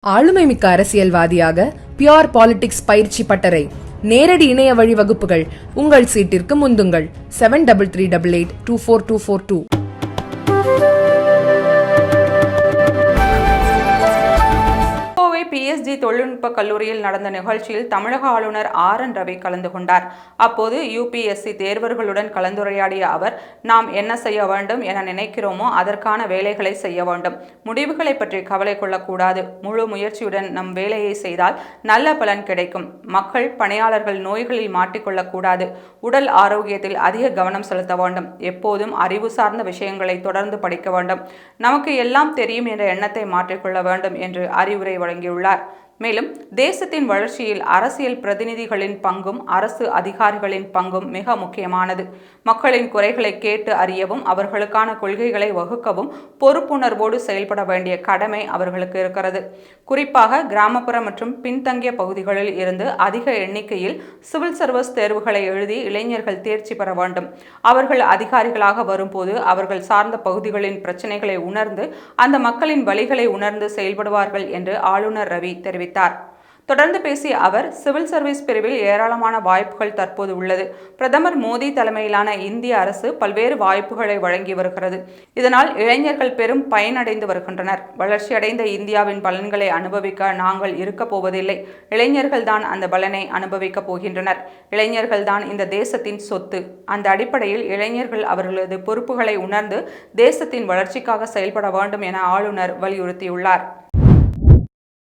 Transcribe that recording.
ஆளுமைமிக்க அரசியல்வாதியாக pure politics பயிற்சி பட்டறை நேரடி இணைய வழி வகுப்புகள் உங்கள் சீட்டிற்கு முந்துங்கள் 7338824242. PSG தொழில்நுட்ப கல்லூரியில் நடந்த நிகழ்ச்சியில் தமிழக ஆளுநர் RN ரவி கலந்து கொண்டார். அப்போது UPSC தேர்வர்களுடன் கலந்துரையாடிய அவர், நாம் என்ன செய்ய வேண்டும் என நினைக்கிறோமோ அதற்கான வேலைகளை செய்ய வேண்டும். முடிவுகளை பற்றி கவலை கொள்ளக்கூடாது. முழு முயற்சியுடன் நம் வேலையை செய்தால் நல்ல பலன் கிடைக்கும். மக்கள், பணியாளர்கள் நோய்களில் மாட்டிக்கொள்ளக்கூடாது. உடல் ஆரோக்கியத்தில் அதிக கவனம் செலுத்த வேண்டும். எப்போதும் அறிவு சார்ந்த விஷயங்களை தொடர்ந்து படிக்க வேண்டும். நமக்கு எல்லாம் தெரியும் என்ற எண்ணத்தை மாற்றிக்கொள்ள வேண்டும் என்று அறிவுரை வழங்கியுள்ளார். மேலும் தேசத்தின் வளர்ச்சியில் அரசியல் பிரதிநிதிகளின் பங்கும் அரசு அதிகாரிகளின் பங்கும் மிக முக்கியமானது. மக்களின் குறைகளை கேட்டு அறியவும் அவர்களுக்கான கொள்கைகளை வகுக்கவும் பொறுப்புணர்வோடு செயல்பட வேண்டிய கடமை அவர்களுக்கு இருக்கிறது. குறிப்பாக கிராமப்புற மற்றும் பின்தங்கிய பகுதிகளில் இருந்து அதிக எண்ணிக்கையில் சிவில் சர்வீஸ் தேர்வுகளை எழுதி இளைஞர்கள் தேர்ச்சி பெற வேண்டும். அவர்கள் அதிகாரிகளாக வரும்போது அவர்கள் சார்ந்த பகுதிகளின் பிரச்சனைகளை உணர்ந்து அந்த மக்களின் வழிகளை உணர்ந்து செயல்படுவார்கள் என்று ஆளுநர் ரவி தெரிவித்தார். தொடர்ந்து பேசிய அவர், சிவில் சர்வீஸ் பிரிவில் ஏராளமான வாய்ப்புகள் தற்போது உள்ளது. பிரதமர் மோடி தலைமையிலான இந்திய அரசு பல்வேறு வாய்ப்புகளை வழங்கி வருகிறது. இதனால் இளைஞர்கள் பெரும் பயனடைந்து வருகின்றனர். வளர்ச்சியடைந்த இந்தியாவின் பலன்களை அனுபவிக்க நாங்கள் இருக்க போவதில்லை. இளைஞர்கள் தான் அந்த பலனை அனுபவிக்க போகின்றனர். இளைஞர்கள் தான் இந்த தேசத்தின் சொத்து. அந்த அடிப்படையில் இளைஞர்கள் அவர்களது பொறுப்புகளை உணர்ந்து தேசத்தின் வளர்ச்சிக்காக செயல்பட வேண்டும் என ஆளுநர் வலியுறுத்தியுள்ளார்.